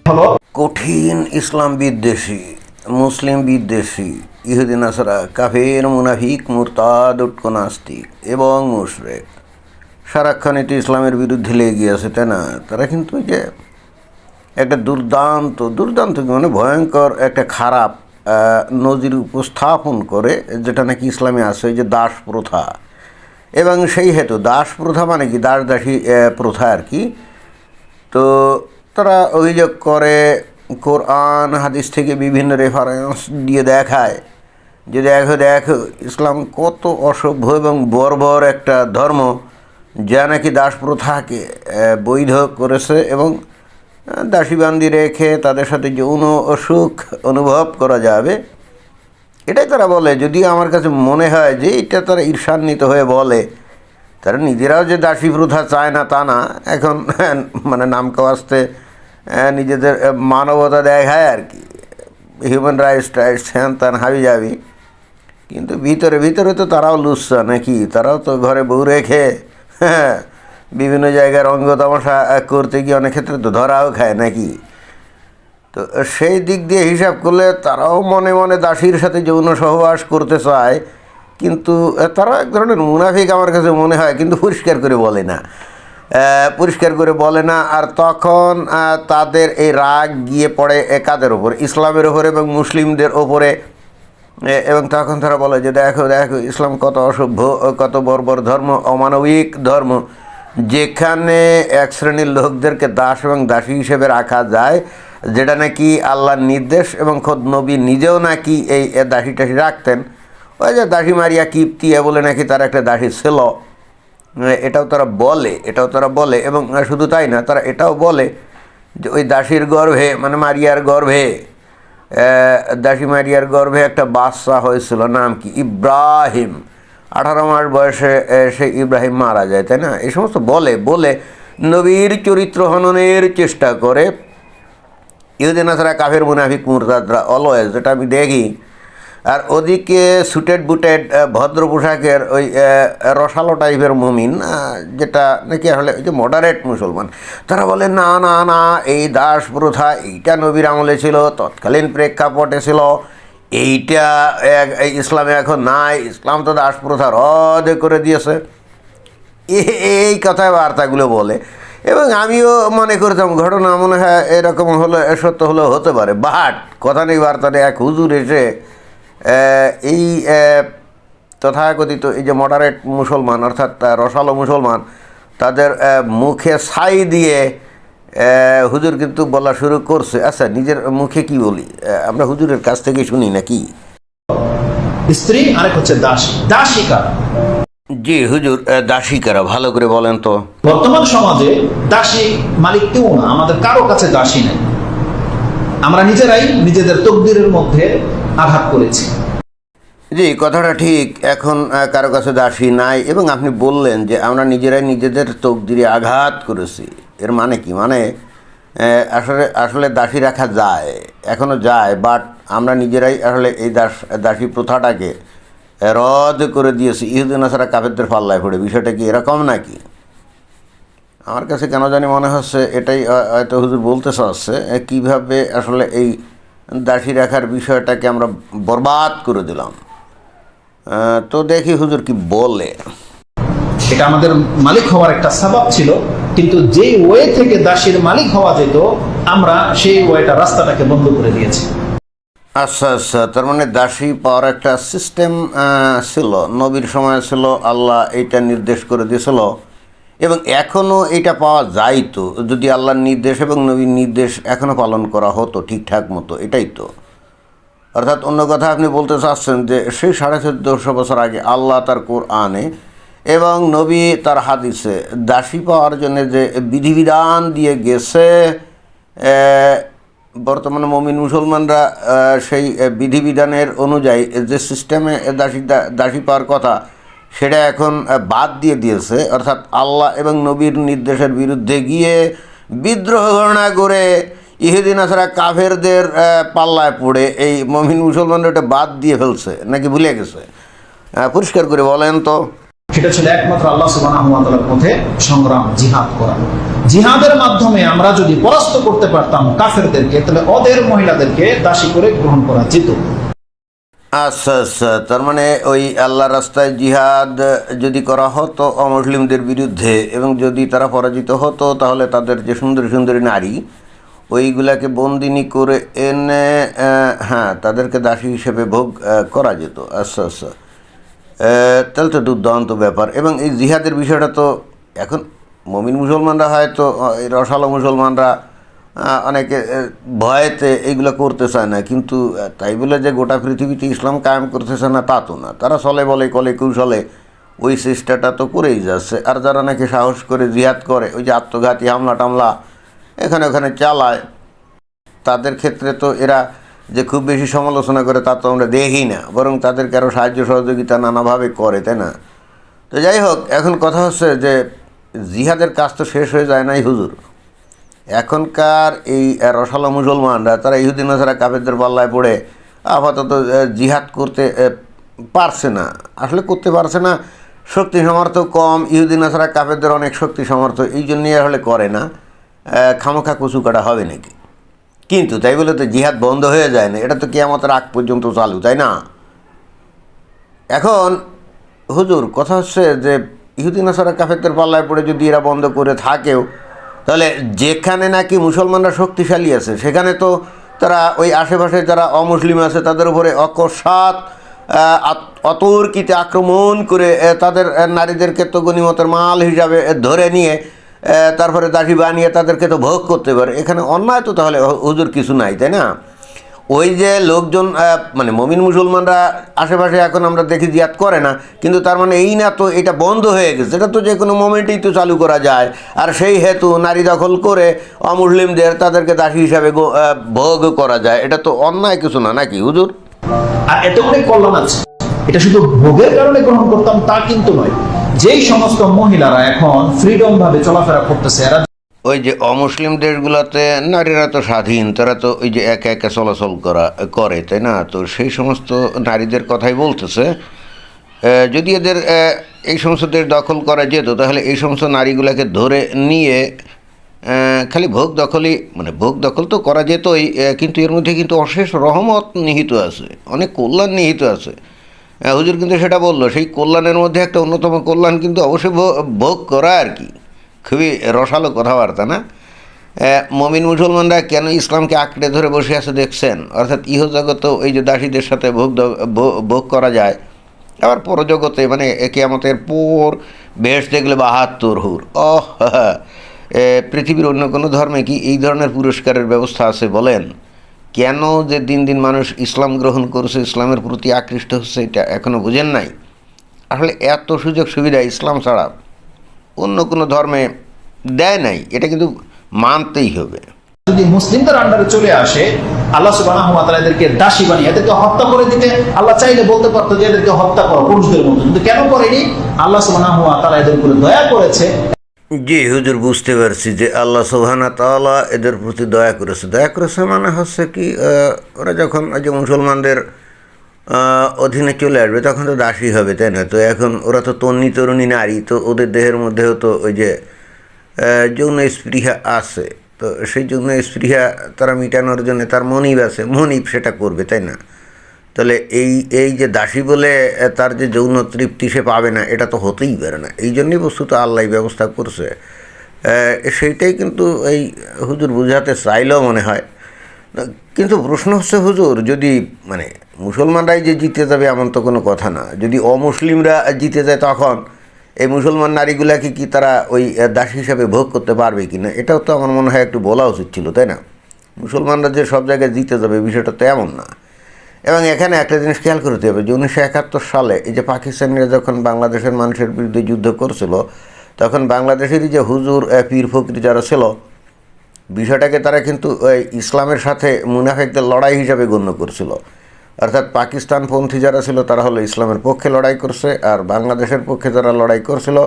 হলো কঠিন ইসলাম বিদ্বেষী, মুসলিম বিদ্বেষী, ইহুদি নাসারা, কাফের, মুনাফিক, মুরতাদ, উটকো নাস্তিক এবং মুশরিক সারাক্ষণই তো ইসলামের বিরুদ্ধে লেগে আছে, তাই না? তারা কিন্তু ওই যে একটা দুর্দান্ত মানে ভয়ঙ্কর একটা খারাপ নজির উপস্থাপন করে, যেটা নাকি ইসলামে আছে, ওই যে দাস প্রথা। এবং সেই হেতু দাস প্রথা মানে কি, দাস দাসী প্রথা আর কি। তো তারা অভিযোগ করে, কোরআন হাদিস থেকে বিভিন্ন রেফারেন্স দিয়ে দেখায় যে দেখো ইসলাম কত অসভ্য এবং বর্বর একটা ধর্ম, যা নাকি দাস প্রথাকে বৈধ করেছে এবং দাসীবান্দি রেখে তাদের সাথে যৌন সুখ অনুভব করা যাবে, এটাই তারা বলে। যদিও আমার কাছে মনে হয় যে এটা তারা ঈর্ষান্বিত হয়ে বলে। তারা নিজেরাও যে দাসী প্রথা চায় না তা না, এখন মানে নামকা আসতে নিজেদের মানবতা দেখায় আর কি, হিউম্যান রাইটস হ্যান ত্যান হাবি যাবি। কিন্তু ভিতরে তো তারাও লুচ্ছা নাকি, তারাও তো ঘরে বউ রেখে বিভিন্ন জায়গার অঙ্গ তামাশা করতে গিয়ে অনেক ক্ষেত্রে তো ধরাও খায় নাকি। তো সেই দিক দিয়ে হিসাব করলে তারাও মনে মনে দাসীর সাথে যৌন সহবাস করতে চায়, কিন্তু তারা এক ধরনের মুনাফিক আমার কাছে মনে হয়, কিন্তু পরিষ্কার করে বলে না। আর তখন তাদের এই রাগ গিয়ে পড়ে কাদের ওপর, ইসলামের ওপর এবং মুসলিমদের ওপরে। এবং তখন তারা বলে যে দেখো ইসলাম কত অসভ্য, কত বর্বর ধর্ম, অমানবিক ধর্ম, যেখানে এক শ্রেণীর লোকদেরকে দাস এবং দাসী হিসেবে রাখা যায়, যেটা নাকি আল্লাহর নির্দেশ, এবং খোদ নবী নিজেও নাকি এই দাসী টাসী রাখতেন। ওই যে দাসী মারিয়া কিপ্তিয়া বলে নাকি তার একটা দাসী ছিল, এটাও তারা বলে। এবং শুধু তাই না, তারা এটাও বলে যে ওই দাসীর গর্ভে, মানে মারিয়ার গর্ভে, দাসী মারিয়ার গর্ভে একটা বাচ্চা হয়েছিল, নাম কি ইব্রাহিম। 18 মাস বয়সে সে ইব্রাহিম মারা যায়, তাই না? এই সমস্ত বলে নবীর চরিত্র হননের চেষ্টা করে ইহুদি নাসারা, কাফের, মুনাফিক, মুরতাদরা অলওয়েজ, যেটা আমি দেখি। আর ওদিকে সুটেড বুটেড ভদ্র পোশাকের ওই রসালো টাইপের মুমিন, যেটা নাকি আসলে ওই যে মডারেট মুসলমান, তারা বলে না এই দাস প্রথা এইটা নবীর আমলে ছিল, তৎকালীন প্রেক্ষাপটে ছিল, এইটা ইসলামে এখন নাই, ইসলাম তো দাস প্রথা রদ করে দিয়েছে, এই কথায় বার্তাগুলো বলে। এবং আমিও মনে করতাম ঘটনা মনে হয় এরকম হলে সত্য হলেও হতে পারে, বাট কথা নেই বার্তা নেই, এক হুজুর এসে এই তথাকথিত এই যে মডারেট মুসলমান, অর্থাৎ রসালো মুসলমান, তাদের মুখে ছাই দিয়ে হুজুর কিন্তু বলা শুরু করছে। আচ্ছা, নিজের মুখে কি বলি, আমরা হুজুরের কাছ থেকে শুনি নাকি? স্ত্রী, আরেক হচ্ছে দাসিকা। জি হুজুর, দাসিকারা ভালো করে বলেন তো। বর্তমান সমাজে দাসী মালিক কেউ না, আমাদের কারো কাছে দাসী নেই, আমরা নিজেরাই নিজেদের তকদিরের মধ্যে আঘাত করেছি। জি, কথাটা ঠিক, এখন কারো কাছে দাসী নাই। এবং আপনি বললেন যে আমরা নিজেরাই নিজেদের তকদিরে আঘাত করেছি, এর মানে কি? মানে আসলে দাসী রাখা যায়, এখনও যায়, বাট আমরা নিজেরাই আসলে এই দাসী প্রথাটাকে রদ করে দিয়েছি ইহুদি নাসারা কাফেরদের পাল্লায় পড়ে। বিষয়টা কি এরকম নাকি? আমার কাছে কেন জানি মনে হচ্ছে এটাই হয়তো হুজুর বলতে চাচ্ছে, কীভাবে আসলে এই দাসী রাখার বিষয়টাকে আমরা বরবাদ করে দিলাম। তো দেখি হুজুর কি বলে। এটা আমাদের মালিক হওয়ার একটা সাবাব ছিল, কিন্তু যে ওয়ে থেকে দাসীর মালিক হওয়া যেত, আমরা সেই ওয়েটা, রাস্তাটাকে বন্ধ করে দিয়েছি। আচ্ছা, তার মানে দাসী পাওয়ার একটা সিস্টেম ছিল, নবীর সময় ছিল, আল্লাহ এইটা নির্দেশ করে দিয়েছিল, এবং এখনও এইটা পাওয়া যাইতো যদি আল্লাহর নির্দেশ এবং নবীর নির্দেশ এখনও পালন করা হতো ঠিকঠাক মতো, এটাই তো। অর্থাৎ অন্য কথা আপনি বলতে চাচ্ছেন যে সেই 1450 বছর আগে আল্লাহ তার কোরআনে এবং নবী তার হাদিসে দাসী পাওয়ার জন্য যে বিধিবিধান দিয়ে গেছে, বর্তমানে মুমিন মুসলমানরা সেই বিধিবিধানের অনুযায়ী যে সিস্টেমে দাসী পাওয়ার কথা, সেটা এখন বাদ দিয়ে দিয়েছে। অর্থাৎ আল্লাহ এবং নবীর নির্দেশের বিরুদ্ধে গিয়ে বিদ্রোহ ঘোষণা করে ইহুদি নাসারা কাফেরদের পাল্লায় পড়ে এই মুমিন মুসলমানরা এটা বাদ দিয়ে ফেলছে নাকি ভুলে গেছে? পরিষ্কার করে বলেন তো। সেটা ছিল একমাত্র আল্লাহ সুবহানাহু ওয়া তাআলার পথে সংগ্রাম, জিহাদ করা। জিহাদের মাধ্যমে আমরা যদি পরাস্ত করতে পারতাম কাফেরদেরকে, তাহলে ওদের মহিলাদেরকে দাসী করে গ্রহণ করা যেত। আচ্ছা আচ্ছা, তার মানে ওই আল্লাহ রাস্তায় জিহাদ যদি করা হতো অমুসলিমদের বিরুদ্ধে এবং যদি তারা পরাজিত হতো, তাহলে তাদের যে সুন্দরী সুন্দরী নারী ওইগুলাকে বন্দিনী করে এনে হ্যাঁ তাদেরকে দাসী হিসেবে ভোগ করা যেত। আচ্ছা আচ্ছা, তাহলে তো দুর্দান্ত ব্যাপার। এবং এই জিহাদের বিষয়টা তো এখন মমিন মুসলমানরা হয়তো এই রসালো মুসলমানরা অনেকে ভয়েতে এইগুলো করতে চায় না, কিন্তু তাই বলে যে গোটা পৃথিবীতে ইসলাম কায়েম করতেছে না তা তো না। তারা চলে বলে কলে কৌশলে ওই চেষ্টাটা তো করেই যাচ্ছে। আর যারা নাকি সাহস করে জিহাদ করে, ওই যে আত্মঘাতী হামলা টামলা এখানে ওখানে চালায়, তাদের ক্ষেত্রে তো এরা যে খুব বেশি সমালোচনা করে তা তো আমরা দেখি না, বরং তাদেরকে আরও সাহায্য সহযোগিতা নানাভাবে করে, তাই না? তো যাই হোক, এখন কথা হচ্ছে যে জিহাদের কাজ তো শেষ হয়ে যায় নাই হুজুর। এখনকার এই রসালো মুসলমানরা তারা ইহুদি নাসারা কাফেরদের পাল্লায় পড়ে আপাতত জিহাদ করতে পারছে না, আসলে করতে পারছে না। শক্তি সামর্থ্য কম, ইহুদি নাসারা কাফেরদের অনেক শক্তি সামর্থ্য, এই জন্যই আসলে করে না। খামোখা কচু কাটা হবে নাকি? কিন্তু তাই বলে তো জিহাদ বন্ধ হয়ে যায় না, এটা তো কিয়ামতের আগ পর্যন্ত চালু, তাই না? এখন হুজুর কথা হচ্ছে যে ইহুদি নাসারা কাফেরদের পাল্লায় পড়ে যদি এরা বন্ধ করে থাকেও, তাহলে যেখানে নাকি মুসলমানরা শক্তিশালী আছে সেখানে তো তারা ওই আশেপাশে যারা অমুসলিম আছে তাদের উপরে অকস্মাৎ অতর্কিতে আক্রমণ করে তাদের নারীদেরকে তো গনিমতের মাল হিসাবে ধরে নিয়ে তারপরে দাসী বানিয়ে তাদেরকে তো ভোগ করতে পারে। এখানে অন্যায় তো তাহলে হুজুর কিছু নাই, তাই না? ওই যে লোকজন মানে মমিন মুসলমানরা আশেপাশে এখন আমরা দেখি জিহাদ করে না, কিন্তু তার মানে এই না তো এটা বন্ধ হয়ে গেছে, এটা তো যে কোনো মোমেন্টেই তো চালু করা যায়। আর সেই হেতু নারী দখল করে অমুসলিমদের তাদেরকে দাসী হিসাবে ভোগ করা যায়, এটা তো অন্যায় কিছু না, নাকি হুজুর? আর এতে অনেক কল্যাণ আছে। এটা শুধু ভোগের কারণে গ্রহণ করতাম তা কিন্তু নয়। যেই সমস্ত মহিলারা এখন ফ্রিডম ভাবে চলাফেরা করতেছে, এরা ওই যে অমুসলিম দেশগুলোতে নারীরা তো স্বাধীন, তারা তো ওই যে একা একা চলাচল করে, তাই না? তো সেই সমস্ত নারীদের কথাই বলতেছে। যদি এদের এই সমস্ত দেশ দখল করা যেত, তাহলে এই সমস্ত নারীগুলোকে ধরে নিয়ে খালি ভোগ দখলই, মানে ভোগ দখল তো করা যেতই, কিন্তু এর মধ্যে কিন্তু অশেষ রহমত নিহিত আছে, অনেক কল্যাণ নিহিত আছে। হুজুর কিন্তু সেটা বললো, সেই কল্যাণের মধ্যে একটা অন্যতম কল্যাণ কিন্তু অবশ্যই ভোগ করা আর কি। খুবই রসালো কথাবার্তা না? মমিন মুসলমানরা কেন ইসলামকে আঁকড়ে ধরে বসে আছে দেখছেন? অর্থাৎ ইহজগত ওই যে দাসীদের সাথে ভোগ করা যায়, আবার পরজগতে মানে কিয়ামতের পর বেশ দেখলে ৭২ হুর। পৃথিবীর অন্য কোনো ধর্মে কি এই ধরনের পুরস্কারের ব্যবস্থা আছে বলেন? কেন যে দিন দিন মানুষ ইসলাম গ্রহণ করছে, ইসলামের প্রতি আকৃষ্ট হচ্ছে, এটা এখনও বুঝেন নাই? আসলে এত সুযোগ সুবিধা ইসলাম ছাড়া অন্য কোনো ধর্মে দেয় নাই, এটা কিন্তু মানতেই হবে। যদি মুসলিমদের আন্ডারে চলে আসে, আল্লাহ সুবহানাহু ওয়া তাআলা এদেরকে দাসী বানিয়ে এদেরকে হত্যা করে দিতে আল্লাহ চাইলে বলতে পারতো যে এদেরকে হত্যা করো পুরুষদের মতো, কিন্তু কেন করেনি? আল্লাহ সুবহানাহু ওয়া তাআলা এদের উপরে দয়া করেছে। জি হুজুর, বুঝতে পারছি যে আল্লাহ সুবহানাহু তাআলা এদের প্রতি দয়া করেছে। দয়া করেছে মানে হচ্ছে কি, ওরা যখন ওই যে মুসলমানদের অধীনে চলে আসবে তখন তো দাসী হবে, তাই না? তো এখন ওরা তো তন্নি তরুণী নারী, তো ওদের দেহের মধ্যেও তো ওই যে যৌন স্পৃহা আছে, তো সেই যৌন স্পৃহা তারা মিটানোর জন্য তার মনিব আছে, মনিব সেটা করবে, তাই না? তাহলে এই যে দাসী বলে তার যে যৌন তৃপ্তি সে পাবে না, এটা তো হতেই পারে না। এই জন্যই বস্তুত আল্লাহ ব্যবস্থা করছে। সেইটাই কিন্তু এই হুজুর বুঝাতে চাইলেও মনে হয়। কিন্তু প্রশ্ন হচ্ছে হুজুর, যদি মানে মুসলমানরাই যে জিতে যাবে এমন তো কোনো কথা না। যদি অমুসলিমরা জিতে যায় তখন এই মুসলমান নারীগুলাকে কি তারা ওই দাসী হিসাবে ভোগ করতে পারবে কি না, এটাও তো আমার মনে হয় একটু বলা উচিত ছিল, তাই না? মুসলমানরা যে সব জায়গায় জিতে যাবে বিষয়টা তো এমন না। এবং এখানে একটা জিনিস খেয়াল করতে হবে যে 1971 সালে এই যে পাকিস্তানিরা যখন বাংলাদেশের মানুষের বিরুদ্ধে যুদ্ধ করছিল, তখন বাংলাদেশেরই যে হুজুর পীর ফকির যারা ছিল, বিষয়টাকে তারা কিন্তু ইসলামের সাথে মুনাফিকদের লড়াই হিসাবে গণ্য করছিল। অর্থাৎ পাকিস্তানপন্থী যারা ছিল তারা হলো ইসলামের পক্ষে লড়াই করছে, আর বাংলাদেশের পক্ষে যারা লড়াই করছিল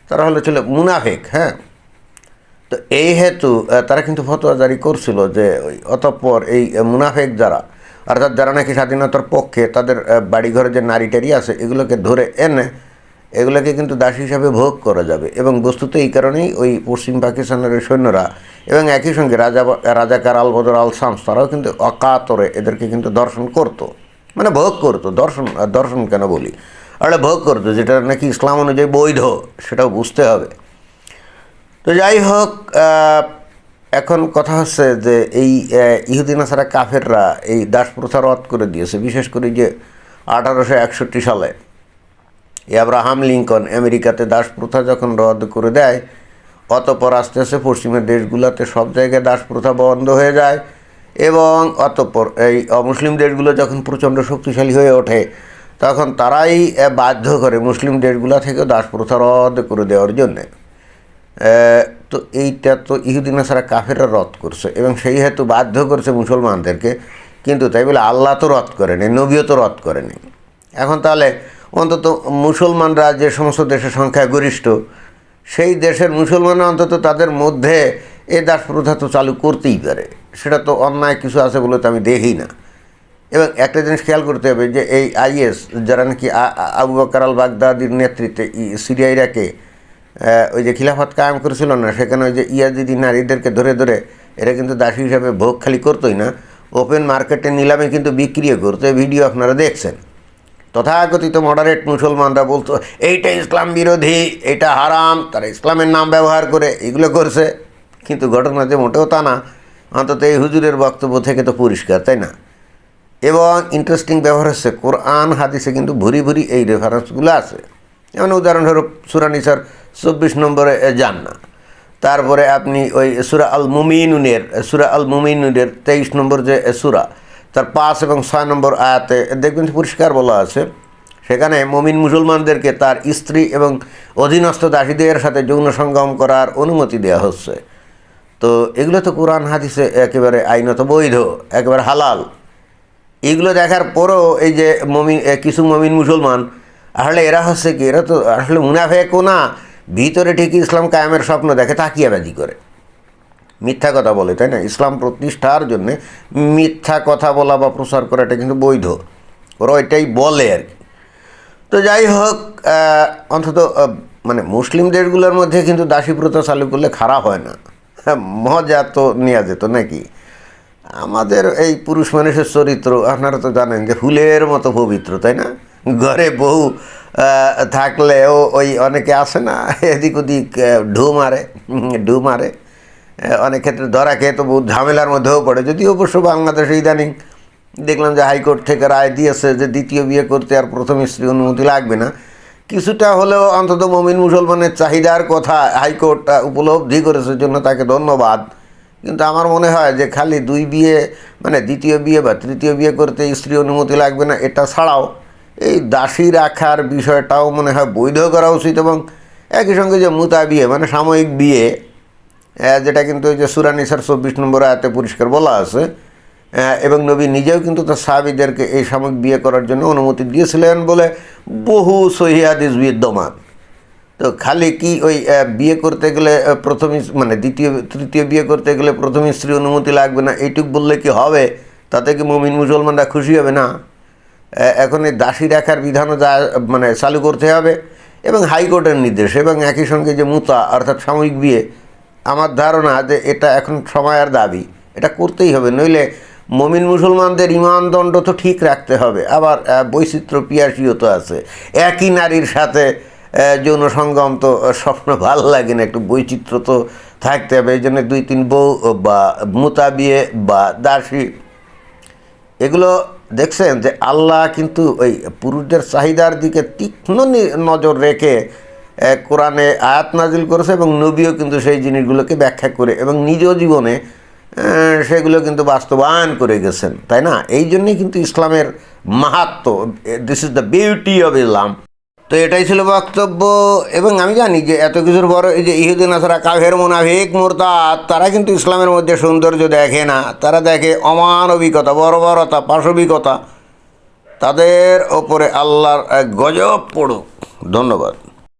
তারা ছিল মুনাফিক। হ্যাঁ, তো এই হেতু তারা কিন্তু ফতোয়া জারি করছিল যে অতঃপর এই মুনাফিক যারা, অর্থাৎ যারা নাকি স্বাধীনতার পক্ষে, তাদের বাড়িঘরে যে নারী টারি আছে এগুলোকে ধরে এনে এগুলোকে কিন্তু দাসী হিসাবে ভোগ করা যাবে। এবং বস্তুত এই কারণেই ওই পশ্চিম পাকিস্তানের ওই সৈন্যরা এবং একই সঙ্গে রাজাকার আল বদর আল শামস তারাও কিন্তু অকাতরে এদেরকে কিন্তু দর্শন করতো, মানে ভোগ করতো। দর্শন কেন বলি, আর ভোগ করতো, যেটা নাকি ইসলাম অনুযায়ী বৈধ, সেটাও বুঝতে হবে। তো যাই হোক, এখন কথা হচ্ছে যে এই ইহুদি নাসারা কাফেররা এই দাস প্রথা রদ করে দিয়েছে। বিশেষ করে যে 1861 সালে আব্রাহাম লিঙ্কন আমেরিকাতে দাস প্রথা যখন রদ করে দেয়, অতঃপর আস্তে আস্তে পশ্চিমের দেশগুলোতে সব জায়গায় দাস প্রথা বন্ধ হয়ে যায়। এবং অতঃপর এই অমুসলিম দেশগুলো যখন প্রচণ্ড শক্তিশালী হয়ে ওঠে, তখন তারাই বাধ্য করে মুসলিম দেশগুলো থেকেও দাস প্রথা রদ করে দেওয়ার জন্যে। তো এইটা তো ইহুদি নাসারা কাফেররা রদ করছে এবং সেই হেতু বাধ্য করছে মুসলমানদেরকে। কিন্তু তাই বলে আল্লাহ তো রদ করেনি, নবীও তো রদ করেনি। এখন তাহলে অন্তত মুসলমানরা যে সমস্ত দেশের সংখ্যা গরিষ্ঠ, সেই দেশের মুসলমানরা অন্তত তাদের মধ্যে এই দাস প্রথা তো চালু করতেই পারে। সেটা তো অন্যায় কিছু আছে বলে তো আমি দেখি না। এবং একটা জিনিস খেয়াল করতে হবে যে এই আইএস যারা নাকি আবু বকর আল বাগদাদির নেতৃত্বে সিরিয়া ইরাকে ওই যে খিলাফত কায়েম করেছিল না, সেখানে ওই যে ইয়াজিদি নারীদেরকে ধরে ধরে এরা কিন্তু দাসী হিসাবে ভোগ খালি করতোই না, ওপেন মার্কেটে নিলামে কিন্তু বিক্রিও করতো। এই ভিডিও আপনারা দেখছেন। তথাকথিত মডারেট মুসলমানরা বলতো এইটা ইসলাম বিরোধী, এটা হারাম, তারা ইসলামের নাম ব্যবহার করে এগুলো করছে। কিন্তু ঘটনা যে মোটেও তা না, অন্তত এই হুজুরের বক্তব্য থেকে তো পরিষ্কার, তাই না? এবং ইন্টারেস্টিং ব্যাপার হচ্ছে কোরআন হাদিসে কিন্তু ভুরি ভুরি এই রেফারেন্সগুলো আছে। যেমন উদাহরণস্বরূপ সূরা নিসার 24 নম্বরে যান না, তারপরে আপনি ওই সূরা আল মুমিনুনের 23 নম্বর যে সূরা, তার 5 এবং 6 নম্বর আয়াতে দেখবেন পরিষ্কার বলা আছে, সেখানে মুমিন মুসলমানদেরকে তার স্ত্রী এবং অধীনস্থ দাসীদের সাথে যৌন সঙ্গম করার অনুমতি দেওয়া হচ্ছে। তো এগুলো তো কোরআন হাদিসে একেবারে আইনত বৈধ, একেবারে হালাল। এগুলো দেখার পরও এই যে কিছু মুমিন মুসলমান, আসলে এরা হচ্ছে কি, এরা তো আসলে মুনাফেকও না, ভিতরে ঠিকই ইসলাম কায়েমের স্বপ্ন দেখে, তাকিয়াবাজি করে, মিথ্যা কথা বলে, তাই না? ইসলাম প্রতিষ্ঠার জন্যে মিথ্যা কথা বলা বা প্রচার করাটা কিন্তু বৈধ, ওরা এটাই বলে আর কি। তো যাই হোক, অন্তত মানে মুসলিম দেশগুলোর মধ্যে কিন্তু দাসী প্রথা চালু করলে খারাপ হয় না, মজা তো নেওয়া যেত নাকি? আমাদের এই পুরুষ মানুষের চরিত্র আপনারা তো জানেন যে ফুলের মতো পবিত্র, তাই না? ঘরে বউ থাকলেও ওই অনেকে আসে না, এদিক ওদিক ঢু মারে, অনেক ক্ষেত্রে ধরা খেয়ে তো বহু ঝামেলার মধ্যেও পড়ে। যদিও অবশ্য বাংলাদেশে ইদানিং দেখলাম যে হাইকোর্ট থেকে রায় দিয়েছে যে দ্বিতীয় বিয়ে করতে আর প্রথম স্ত্রী অনুমতি লাগবে না। কিছুটা হলেও অন্তত মুমিন মুসলমানের চাহিদার কথা হাইকোর্ট উপলব্ধি করেছে, জন্য তাকে ধন্যবাদ। কিন্তু আমার মনে হয় যে খালি দুই বিয়ে, মানে দ্বিতীয় বিয়ে বা তৃতীয় বিয়ে করতে স্ত্রী অনুমতি লাগবে না, এটা ছাড়াও এই দাসী রাখার বিষয়টাও মনে হয় বৈধ করা উচিত। এবং একই সঙ্গে যে মুতা বিয়ে, মানে সাময়িক বিয়ে, যেটা কিন্তু ওই যে সূরা নিসার 24 নম্বর আয়াতে পরিষ্কার বলা আছে, এবং নবী নিজেও কিন্তু তার সাহাবীদেরকে এই সাময়িক বিয়ে করার জন্য অনুমতি দিয়েছিলেন বলে বহু সহিহ হাদিস বিদ্যমান। তো খালি কি ওই বিয়ে করতে গেলে মানে তৃতীয় বিয়ে করতে গেলে প্রথম স্ত্রী অনুমতি লাগবে না, এইটুক বললে কি হবে? তাতে কি মুমিন মুসলমানরা খুশি হবে না? এখন এই দাসী রাখার বিধানও মানে চালু করতে হবে। এবং হাইকোর্টের নির্দেশ এবং একই সঙ্গে যে মুতা অর্থাৎ সাময়িক বিয়ে, আমার ধারণা যে এটা এখন সময়ের দাবি, এটা করতেই হবে, নইলে মুমিন মুসলমানদের ইমানদণ্ড তো ঠিক রাখতে হবে। আবার বৈচিত্র্য পিয়াসীও তো আছে, একই নারীর সাথে যৌন সঙ্গম তো স্বপ্ন ভালো লাগে না, একটু বৈচিত্র্য তো থাকতে হবে। এই জন্য 2-3 বউ বা মুতা বিয়ে বা দাসী, এগুলো দেখছেন যে আল্লাহ কিন্তু ওই পুরুষদের চাহিদার দিকে তীক্ষ্ণ নজর রেখে কোরআনে আয়াত নাজিল করেছে এবং নবীও কিন্তু সেই জিনিসগুলোকে ব্যাখ্যা করে এবং নিজ জীবনে সেগুলো কিন্তু বাস্তবায়ন করে গেছেন, তাই না? এই জন্যই কিন্তু ইসলামের মাহাত্ম্য, this is the beauty of Islam. তো এটাই ছিল বক্তব্য। এবং আমি জানি যে এত কিছুর বড় এই যে ইহুদি নাসারা কাফের মুনাফিক মুরতাদ, তারা কিন্তু ইসলামের মধ্যে সৌন্দর্য দেখে না, তারা দেখে অমানবিকতা, বর্বরতা, পাশবিকতা। তাদের ওপরে আল্লাহর গজব পড়ুক। ধন্যবাদ।